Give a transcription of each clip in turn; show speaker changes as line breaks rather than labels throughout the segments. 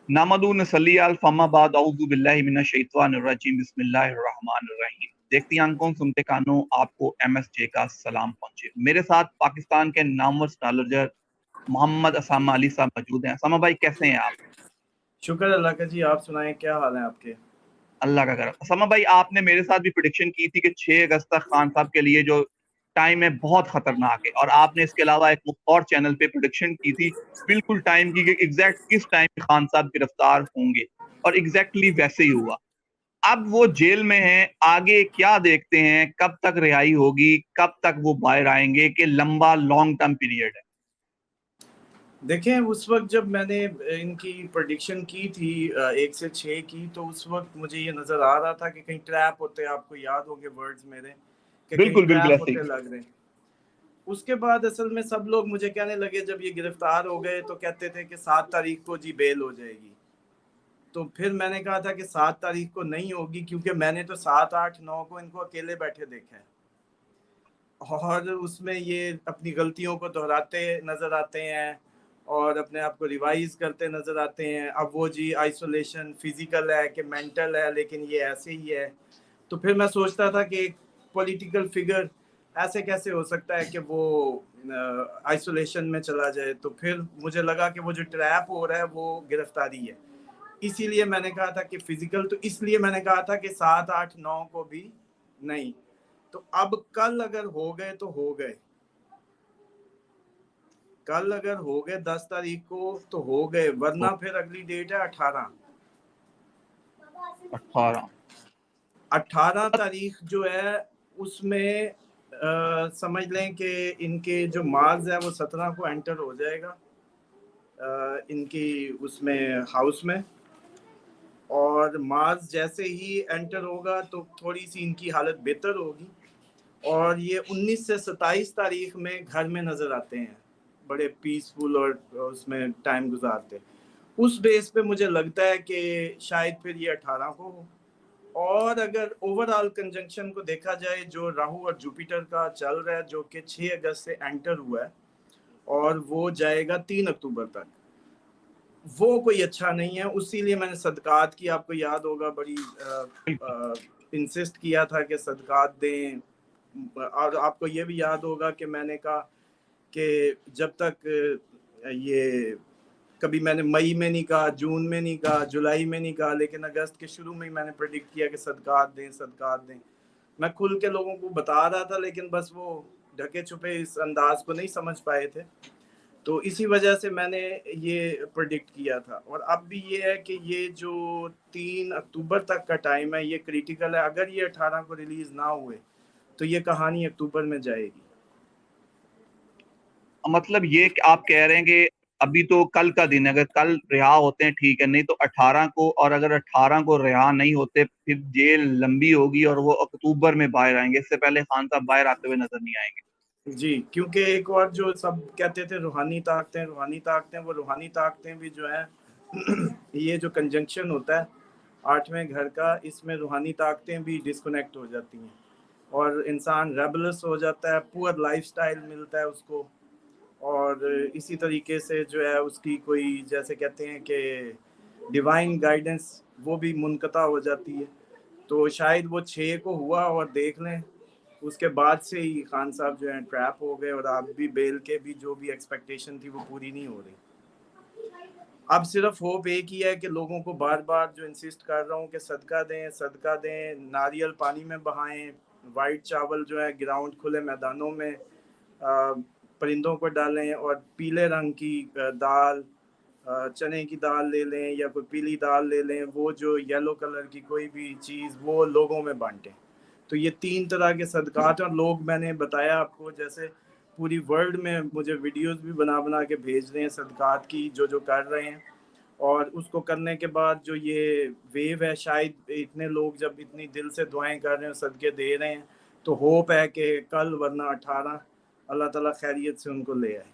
नामदू नसली अल फमा बाद औज़ु बिल्लाहि मिनश शैतानिर रजीम बिस्मिल्लाहिर रहमानिर रहीम। देखती आंखों सुनते कानों, आपको एमएसजे का सलाम पहुंचे। मेरे साथ पाकिस्तान के नामवर एस्ट्रोलॉजर मोहम्मद असामा अली साहब मौजूद हैं। असामा भाई, कैसे हैं आप?
शुक्र अल्लाह का जी। आप सुनाएं, क्या हाल है आपके?
अल्लाह का करम। असामा भाई, आपने मेरे साथ भी प्रिडिक्शन की थी कि 6 अगस्त तक खान साहब के लिए जो टाइम है बहुत खतरनाक है, और आपने इसके अलावा एक और चैनल पे प्रिडिक्शन की थी बिल्कुल टाइम की कि एग्जैक्ट किस टाइम खान साहब गिरफ्तार होंगे, और एग्जैक्टली वैसे ही हुआ। अब वो जेल में हैं, आगे क्या देखते हैं, कब तक रिहाई होगी, कब तक वो बाहर आएंगे, कि लंबा लॉन्ग टर्म पीरियड है?
देखें, उस वक्त जब मैंने इनकी प्रेडिक्शन की थी 1 से 6 की, तो उस वक्त मुझे ये नज़र आ रहा था कि कहीं ट्रैप होते, आपको याद होंगे वर्ड्स मेरे, कि कहीं
बिल्कुल बिल्कुल
ट्रैप
ऐसे
होते
ही।
लग रहे। उसके बाद असल में सब लोग मुझे कहने लगे, जब ये गिरफ्तार हो गए तो कहते थे कि 7 तारीख को जी बेल हो जाएगी। तो फिर मैंने कहा था कि 7 तारीख को नहीं होगी, क्योंकि मैंने तो 7, 8, 9 को इनको अकेले बैठे देखा है, और उसमें ये अपनी गलतियों को दोहराते नज़र आते हैं और अपने आप को रिवाइज करते नज़र आते हैं। अब वो जी आइसोलेशन फिजिकल है कि मेंटल है, लेकिन ये ऐसे ही है। तो फिर मैं सोचता था कि एक पॉलिटिकल फिगर ऐसे कैसे हो सकता है कि वो आइसोलेशन में चला जाए। तो फिर मुझे लगा कि वो जो ट्रैप हो रहा है वो गिरफ्तारी है। इसीलिए मैंने कहा था कि फिजिकल, तो इसलिए मैंने कहा था कि 7, 8, 9 को भी नहीं। तो अब कल अगर हो गए तो हो गए, कल अगर हो गए 10 तारीख को तो हो गए,
तो
वरना फिर अगली डेट है 18।
18।
18 तारीख जो है उसमें समझ लें कि इनके जो मार्च है वो 17 को एंटर हो जाएगा इनकी उसमें हाउस में। और मार्च जैसे ही एंटर होगा तो थोड़ी सी इनकी हालत बेहतर होगी, और ये 19 से 27 तारीख में घर में नजर आते हैं, बड़े पीसफुल और उसमें टाइम गुजारते। उस बेस पे मुझे लगता है कि शायद फिर ये 18 को हो। और अगर ओवरऑल कंजंक्शन को देखा जाए, जो राहु और जुपिटर का चल रहा है, जो कि 6 अगस्त से एंटर हुआ है और वो जाएगा 3 अक्टूबर तक, वो कोई अच्छा नहीं है। उसीलिए मैंने सदकात की, आपको याद होगा, बड़ी इंसिस्ट किया था कि सदकात दें। और आपको ये भी याद होगा कि मैंने कहा कि जब तक ये, कभी मैंने मई में नहीं कहा, जून में नहीं कहा, जुलाई में नहीं कहा, लेकिन अगस्त के शुरू में ही मैंने प्रेडिक्ट किया कि सदकात दें, सदकात दें। मैं खुल के लोगों को बता रहा था, लेकिन बस वो ढके छुपे इस अंदाज को नहीं समझ पाए थे। तो इसी वजह से मैंने ये प्रेडिक्ट किया था। और अब भी ये है कि ये जो 3 अक्टूबर तक का टाइम है ये क्रिटिकल है। अगर ये 18 को रिलीज ना हुए तो ये कहानी अक्टूबर में जाएगी।
मतलब ये कि आप कह रहे हैं कि अभी तो कल का दिन है, अगर कल रिहा होते हैं ठीक है, नहीं तो 18 को, और अगर 18 को रिहा नहीं होते फिर जेल लंबी होगी और वो अक्टूबर में बाहर आएंगे। इससे पहले खान साहब बाहर आते हुए नजर नहीं आएंगे।
जी, क्योंकि एक और जो सब कहते थे रूहानी ताकतें, रूहानी ताकतें, वो रूहानी ताकतें भी जो है ये जो कंजंक्शन होता है 8वें घर का, इसमें रूहानी ताकतें भी डिस्कनेक्ट हो जाती हैं और इंसान रेबलस हो जाता है, पुअर लाइफस्टाइल मिलता है उसको। और इसी तरीके से जो है उसकी कोई, जैसे कहते हैं कि डिवाइन गाइडेंस, वो भी मुनक़ता हो जाती है। तो शायद वो 6 को हुआ और देख लें, उसके बाद से ही खान साहब जो हैं ट्रैप हो गए, और अब भी बेल के भी जो भी एक्सपेक्टेशन थी वो पूरी नहीं हो रही। अब सिर्फ होप एक ही है कि लोगों को बार बार जो इंसिस्ट कर रहा हूँ कि सदका दें, सदका दें, नारियल पानी में बहाएं, वाइट चावल जो है ग्राउंड खुले मैदानों में परिंदों को डालें, और पीले रंग की दाल, चने की दाल ले लें या कोई पीली दाल ले लें, वो जो येलो कलर की कोई भी चीज़ वो लोगों में बांटें। तो ये 3 तरह के सदकात हैं। और लोग, मैंने बताया आपको, जैसे पूरी वर्ल्ड में मुझे वीडियोस भी बना बना के भेज रहे हैं सदकात की, जो जो कर रहे हैं। और उसको करने के बाद जो ये वेव है, शायद इतने लोग जब इतनी दिल से दुआएं कर रहे हैं, सदके दे रहे हैं, तो होप है कि कल वरना 18 अल्लाह ताला खैरियत से उनको ले आए।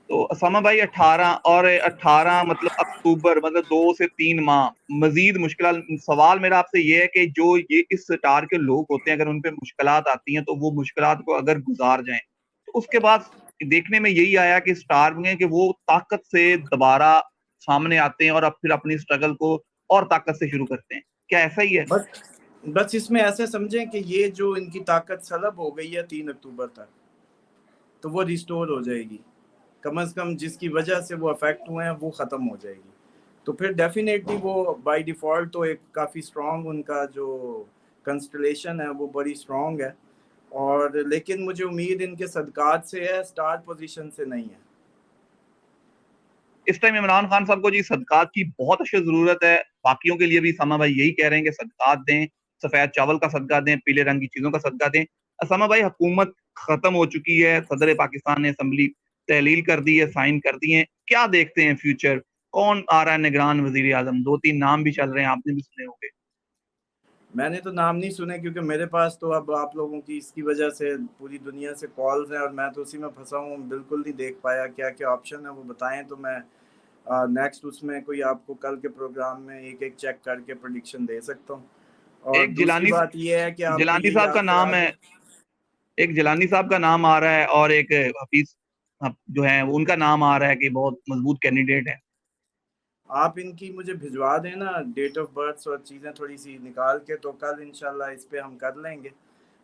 तो असामा भाई, 18 और 18 मतलब अक्टूबर, मतलब 2 से 3 माह मजीद मुश्किल। सवाल मेरा आपसे ये है कि जो ये इस स्टार के लोग होते हैं, अगर उन पे मुश्किलात आती हैं तो वो मुश्किलात को अगर गुजार जाएं, तो उसके बाद देखने में यही आया कि स्टार में कि वो ताकत से दोबारा सामने आते हैं और अब फिर अपनी स्ट्रगल को और ताकत से शुरू करते हैं। क्या ऐसा ही है?
बस इसमें ऐसे समझें कि ये जो इनकी ताकत सलब हो गई है 3 अक्टूबर तक, तो वो रिस्टोर हो जाएगी। कम से कम जिसकी वजह से वो अफेक्ट हुए हैं वो ख़त्म हो जाएगी। तो फिर डेफिनेटली वो बाय डिफ़ॉल्ट तो एक काफ़ी स्ट्रॉन्ग उनका जो कंस्टलेशन है वो बड़ी स्ट्रॉन्ग है। और लेकिन मुझे उम्मीद इनके सदक़ात से है, स्टार पोजीशन से नहीं है।
इस टाइम इमरान खान साहब को जी सदकात की बहुत अशद ज़रूरत है। बाकियों के लिए भी असामा भाई यही कह रहे हैं कि सदकात दें, सफ़ेद चावल का सदका दें, पीले रंग की चीज़ों का सदका दें। असामा भाई हुकूमत ख़त्म हो चुकी है, सदर पाकिस्तान ने असम्बली तहलील कर दी है, साइन कर दिए हैं। क्या देखते हैं फ्यूचर? कौन आ रहा है निगरान वज़ीर-ए-आज़म? 2-3 नाम भी चल रहे हैं, आपने भी सुने होंगे।
मैंने तो नाम नहीं सुने क्योंकि मेरे पास तो अब आप लोगों की इसकी वजह से पूरी दुनिया से कॉल्स हैं और मैं तो उसी में फँसा हूँ, बिल्कुल नहीं देख पाया क्या-क्या ऑप्शन है वो बताएँ तो मैं नेक्स्ट उसमें कोई आपको कल के प्रोग्राम में एक-एक चेक करके प्रेडिक्शन दे सकता हूँ। और
एक
दूसरी
जिलानी
बात ये है कि आपको
जिलानी
ये
साहब का
याद करा
नाम है,
दूँ।
एक जिलानी साहब का नाम आ रहा है और एक हफीज़ जो है उनका नाम आ रहा है कि बहुत मज़बूत कैंडिडेट है।
आप इनकी मुझे भिजवा दें ना डेट ऑफ बर्थ और चीज़ें थोड़ी-सी निकाल के, तो कल इंशाल्लाह इस पे हम कर लेंगे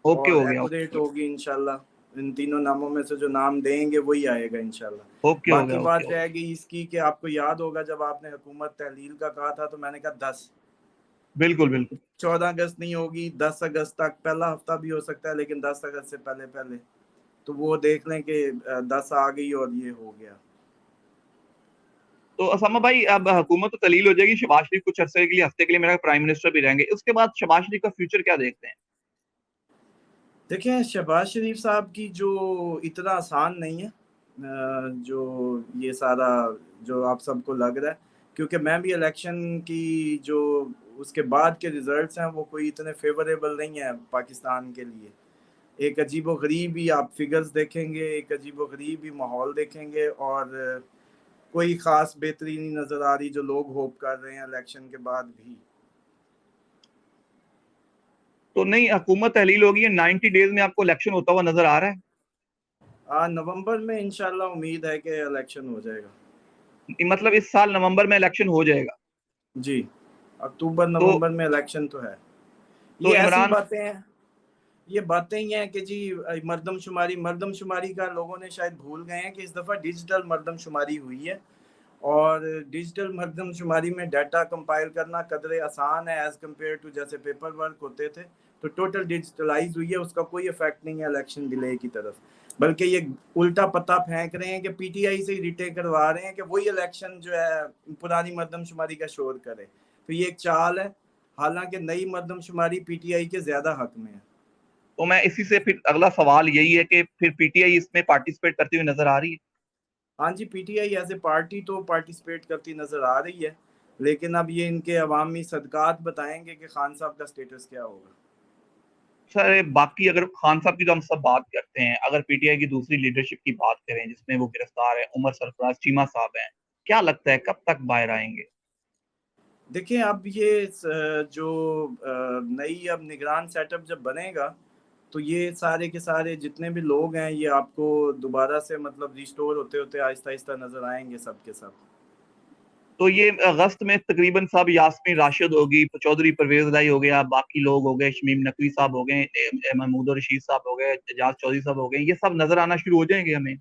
ओके
और
हो गया,
एक्यूरेट होगी इंशाल्लाह। इन तीनों नामों में से जो नाम देंगे वही आएगा इंशाल्लाह।
ओके हो
बाकी
गया,
बात
ओके।
रह गई इसकी कि आपको याद होगा जब आपने हुकूमत तहलील का कहा था तो मैंने कहा 10,
बिल्कुल, बिल्कुल।
14 अगस्त नहीं होगी, 10 अगस्त तक, पहला हफ्ता भी हो सकता है लेकिन 10 अगस्त से पहले-पहले। तो वो देख लें कि 10 आ गई और ये हो गया।
तो असामा भाई अब हुकूमत तो तलील हो जाएगी, शहबाज शरीफ कुछ अरसे के लिए, हफ्ते के लिए मेरा प्राइम मिनिस्टर भी रहेंगे। उसके बाद शहबाज शरीफ का फ्यूचर क्या देखते हैं?
देखिए, शहबाज शरीफ साहब की जो इतना आसान नहीं है जो ये सारा जो आप सबको लग रहा है, क्योंकि मैं भी इलेक्शन की जो उसके बाद के रिजल्ट्स हैं वो कोई इतने फेवरेबल नहीं है पाकिस्तान के लिए। एक अजीबो-गरीब ही आप फिगर्स देखेंगे, एक अजीबो-गरीब ही माहौल देखेंगे और कोई ख़ास बेहतरी नहीं नज़र आ रही जो लोग होप कर रहे हैं इलेक्शन के बाद भी।
तो नहीं, हुकूमत तहलील होगी, 90 डेज़ में आपको इलेक्शन होता हुआ नज़र आ रहा है?
नवंबर में इंशाल्लाह उम्मीद है कि इलेक्शन हो जाएगा।
मतलब इस साल नवंबर में इलेक्शन हो जाएगा।
जी, अक्टूबर
तो
नवंबर में इलेक्शन तो है। ये ऐसी
इमरान
बातें हैं, ये बातें ही हैं कि जी मरदमशुमारी का लोगों ने शायद भूल गए हैं कि इस दफ़ा डिजिटल मरदमशुमारी हुई है और डिजिटल मरदमशुमारी में डाटा कंपाइल करना कदरे आसान है एज़ कम्पेयर टू जैसे पेपर वर्क होते थे। तो टोटल डिजिटलाइज़ हुई है, उसका कोई इफ़ेक्ट नहीं है इलेक्शन डिले की तरफ। बल्कि ये उल्टा पत्ता फेंक रहे हैं कि पीटीआई से ही रिटे करवा रहे हैं कि वही इलेक्शन जो है पुरानी मरदमशुमारी का शोर करे। तो ये एक चाल है, हालाँकि नई मरदमशुमारी पीटीआई के ज़्यादा हक में है।
तो मैं इसी से फिर अगला सवाल यही है कि फिर पीटीआई इसमें पार्टिसिपेट करती हुई नज़र आ रही है?
हाँ जी, पीटीआई एज़ ए पार्टी तो पार्टिसिपेट करती नज़र आ रही है, लेकिन अब ये इनके अवामी सदक़ात बताएँगे कि खान साहब का स्टेटस क्या होगा।
सर बाकी अगर खान साहब की तो हम सब बात करते हैं, अगर पीटीआई की दूसरी लीडरशिप की बात करें जिसमें वो गिरफ्तार है, उमर सरफराज चीमा साहब हैं, क्या लगता है कब तक बाहर आएँगे?
देखिए, अब ये जो नई अब निगरान सेटअप जब बनेगा, तो ये सारे के सारे जितने भी लोग हैं, ये आपको दोबारा से मतलब रिस्टोर होते-होते आहिस्ता-आहिस्ता नज़र आएँगे सब के सब।
तो ये अगस्त में तकरीबन सब यास्मीन राशिद होगी, चौधरी परवेज़ इलाही हो गया, बाकी लोग हो गए, शमीम नकवी साहब हो गए, महमूद और रशीद साहब हो गए, एजाज चौधरी साहब हो गए, ये सब नज़र आना शुरू हो जाएँगे हमें।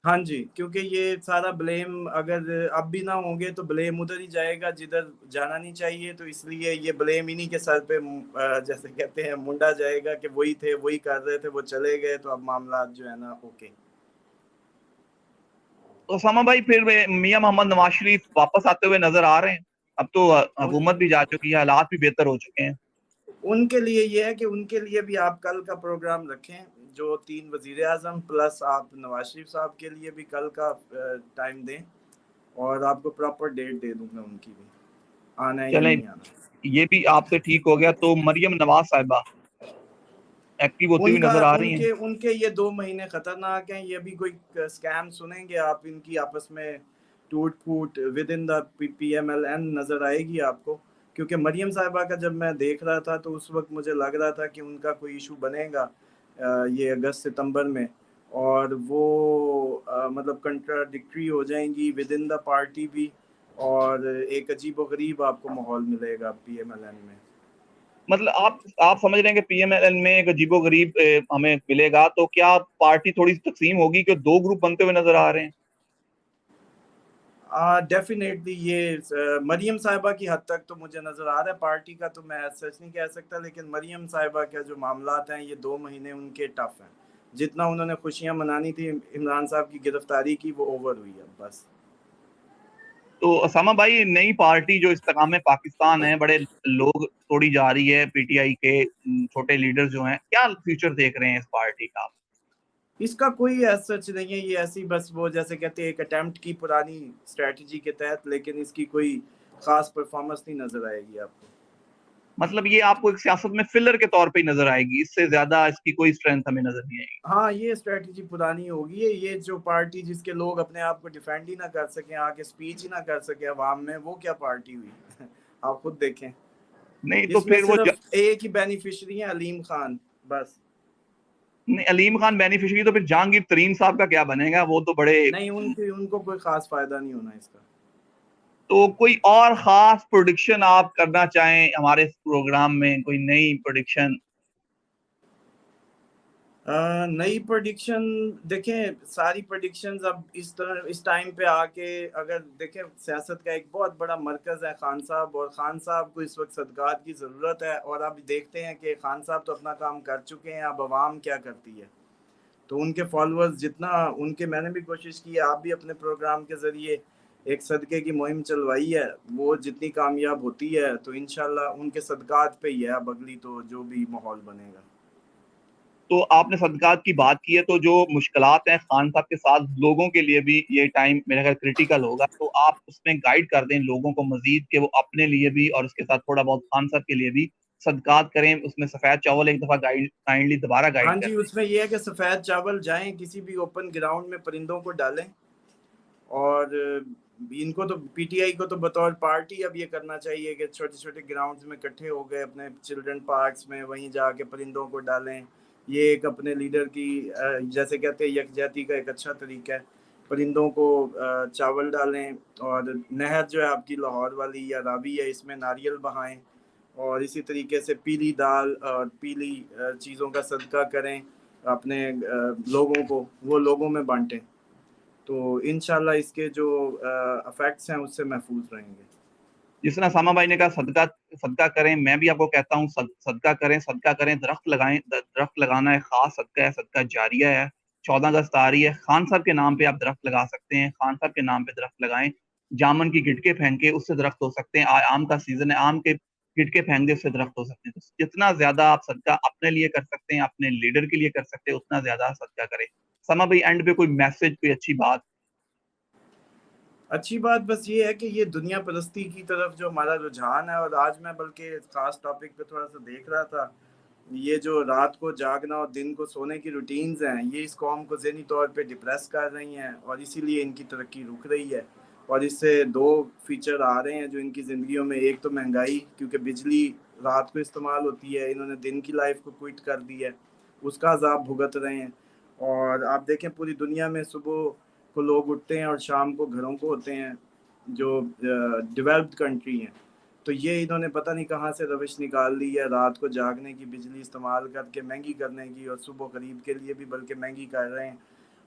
हाँ जी, क्योंकि ये सारा ब्लेम अगर अब भी ना होंगे तो ब्लेम उधर ही जाएगा जिधर जाना नहीं चाहिए, तो इसलिए ये ब्लेम इन्हीं के सर पे जैसे कहते हैं मुंडा जाएगा कि वही थे, वही कर रहे थे, वो चले गए तो अब मामला जो है ना ओके।
तो उसामा भाई फिर मियाँ मोहम्मद नवाज शरीफ वापस आते हुए नज़र आ रहे हैं? अब तो
उन
हुकूमत भी जा चुकी है, हालात भी बेहतर हो चुके हैं।
उनके लिए ये है कि उनके लिए भी आप कल का प्रोग्राम रखें, जो 3 वज़ीर-ए-आज़म प्लस आप नवाज़ शरीफ साहब के लिए भी कल का टाइम दें और आपको प्रॉपर डेट दे दूँगा उनकी भी, आना है या
चलें,
नहीं आना।
ये भी आपसे ठीक हो गया, तो मरियम नवाज़ साहिबा एक्टिव होती हुई
उनका
नज़र आ रही हैं।
उनके उनके ये 2 महीने खतरनाक हैं, ये भी कोई स्कैम सुनेंगे आप इनकी आपस में टूट-फूट विद इन द पीएमएलएन नज़र आएगी आपको। क्योंकि मरियम साहिबा का जब मैं देख रहा था तो उस वक़्त मुझे लग रहा था कि उनका कोई इश्यू बनेगा ये अगस्त-सितंबर में और वो मतलब कंट्राडिक्टरी हो जाएँगी विद इन द पार्टी भी और एक अजीबोगरीब आपको माहौल मिलेगा पीएमएलएन में।
मतलब आप समझ रहे हैं कि पीएमएलएन में एक अजीबोगरीब हमें मिलेगा, तो क्या पार्टी थोड़ी सी तकसीम होगी कि दो ग्रुप बनते हुए नजर आ रहे हैं?
डेफिनेटली ये मरियम साहिबा की हद तक तो मुझे नज़र आ रहा है, पार्टी का तो मैं सच नहीं कह सकता, लेकिन मरियम साहिबा के जो मामलात हैं ये 2 महीने उनके टफ हैं। जितना उन्होंने खुशियां मनानी थी इमरान साहब की गिरफ्तारी की, वो ओवर हुई है बस।
तो असामा भाई, नई पार्टी जो इस्तेकाम पाकिस्तान है, बड़े लोग तोड़ी जा रही है, पीटीआई के छोटे लीडर जो हैं, क्या फ्यूचर देख रहे हैं इस पार्टी का?
इसका कोई ऐसा सच नहीं है, ये ऐसी बस वो जैसे कहते हैं एक अटेम्प्ट की पुरानी स्ट्रेटजी के तहत, लेकिन इसकी कोई खास परफॉर्मेंस नहीं नजर आएगी आपको।
मतलब ये आपको एक सियासत में फिलर के तौर पे ही नजर आएगी, इससे ज्यादा इसकी कोई स्ट्रेंथ हमें नजर नहीं आएगी।
हाँ, ये स्ट्रेटजी पुरानी होगी। ये जो पार्टी जिसके लोग अपने आप को डिफेंड ही ना कर सके, आके स्पीच ही ना कर सके अवाम में, वो क्या पार्टी हुई? आप खुद देखें।
नहीं तो
इसमें
फिर
सिर्फ एक ही बेनिफिशियरी है, अलीम खान, बस।
नहीं, अलीम खान बेनिफिशियरी, तो फिर जहांगीर तरीन साहब का क्या बनेगा? वो तो बड़े।
नहीं, उनको कोई खास फायदा नहीं होना इसका।
तो कोई और खास प्रोडिक्शन आप करना चाहें हमारे इस प्रोग्राम में, कोई नई प्रोडिक्शन?
नई प्रोडिक्शन, देखें सारी प्रोडिक्शंस अब इस टाइम पे आके, अगर देखें सियासत का एक बहुत बड़ा मरकज है खान साहब, और खान साहब को इस वक्त सदकात की ज़रूरत है। और अब देखते हैं कि खान साहब तो अपना काम कर चुके हैं, अब आवाम क्या करती है। तो उनके फॉलोअर्स जितना उनके, मैंने भी कोशिश की है, आप भी अपने प्रोग्राम के ज़रिए एक सदक़े की मुहिम चलवाई है, वो जितनी कामयाब होती है तो इंशाल्लाह उनके सदकात पे ही है अब अगली तो जो भी माहौल बनेगा।
तो आपने सदकात की बात की है, तो जो मुश्किलात हैं खान साहब के साथ, लोगों के लिए भी ये टाइम मेरे ख्याल क्रिटिकल होगा, तो आप उसमें गाइड कर दें लोगों को मजीद, कि वो अपने लिए भी और उसके साथ थोड़ा बहुत खान साहब के लिए भी सदकात करें। उसमें सफेद चावल एक दफा गाइड, काइंडली दोबारा
हाँ
गाइड कर
जी,
दें।
उसमें ये है कि सफ़ेद चावल जाएं किसी भी ओपन ग्राउंड में, परिंदों को डालें। और इनको तो पीटीआई को तो बतौर पार्टी अब ये करना चाहिए कि छोटे छोटे ग्राउंड्स में इकट्ठे हो गए अपने चिल्ड्रन पार्क्स में, वहीं जाके परिंदों को डालें। ये एक अपने लीडर की जैसे कहते हैं यकजहती का एक अच्छा तरीका है। परिंदों को चावल डालें, और नहर जो है आपकी लाहौर वाली या रावी है, इसमें नारियल बहाएं। और इसी तरीके से पीली दाल और पीली चीज़ों का सदका करें अपने लोगों को, वो लोगों में बांटें। तो इंशाल्लाह इसके जो इफेक्ट्स हैं उससे महफूज रहेंगे।
जिस तरह सामा भाई ने कहा सदका, सदका करें, मैं भी आपको कहता हूँ सदका करें, सदका करें, दरख्त लगाएं। दरख्त लगाना एक खास सदका है, सदका जारिया है। 14 अगस्त आ रही है, खान साहब के नाम पे आप दरख्त लगा सकते हैं, खान साहब के नाम पे दरख्त लगाएं। जामन की गिटके फेंके, उससे दरख्त हो सकते हैं। आम का सीजन है, आम के गिटके फेंक दे, उससे दरख्त हो सकते हैं। तो जितना ज्यादा आप सदका अपने लिए कर सकते हैं, अपने लीडर के लिए कर सकते हैं, उतना ज्यादा सदका करें। समा भाई, एंड पे कोई मैसेज, कोई अच्छी बात?
अच्छी बात बस ये है कि ये दुनिया परस्ती की तरफ जो हमारा रुझान है, और आज मैं बल्कि खास टॉपिक पे थोड़ा सा देख रहा था, ये जो रात को जागना और दिन को सोने की रूटीन्स हैं, ये इस कौम को ज़हनी तौर पे डिप्रेस कर रही हैं, और इसीलिए इनकी तरक्की रुक रही है। और इससे दो फीचर आ रहे हैं जो इनकी ज़िंदगियों में, एक तो महंगाई, क्योंकि बिजली रात को इस्तेमाल होती है, इन्होंने दिन की लाइफ को क्विट कर दी है, उसका अजाब भुगत रहे हैं। और आप देखें पूरी दुनिया में सुबह को लोग उठते हैं और शाम को घरों को होते हैं, जो डेवलप्ड कंट्री हैं। तो ये इन्होंने पता नहीं कहाँ से रविश निकाल ली है, रात को जागने की, बिजली इस्तेमाल करके महंगी करने की, और सुबह खरीद के लिए भी बल्कि महंगी कर रहे हैं।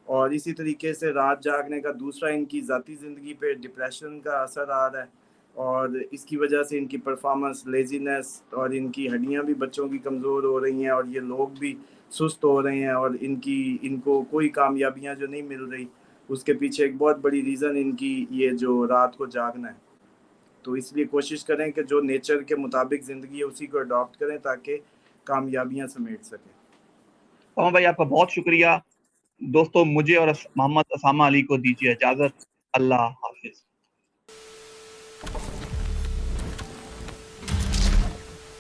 और इसी तरीके से रात जागने का दूसरा, इनकी ज़ाती ज़िंदगी पे डिप्रेशन का असर आ रहा है, और इसकी वजह से इनकी परफॉर्मेंस, लेजीनेस, और इनकी हड्डियां भी बच्चों की कमज़ोर हो रही हैं, और ये लोग भी सुस्त हो रहे हैं, और इनको कोई कामयाबियां जो नहीं मिल रही, उसके पीछे एक बहुत बड़ी रीज़न इनकी ये जो रात को जागना है। तो इसलिए कोशिश करें कि जो नेचर के मुताबिक ज़िंदगी है उसी को अडॉप्ट करें ताकि कामयाबियां समेट सकें।
समा भाई, आपका बहुत शुक्रिया। दोस्तों, मुझे और मोहम्मद असामा अली को दीजिए इजाजत। अल्लाह हाफ़िज़।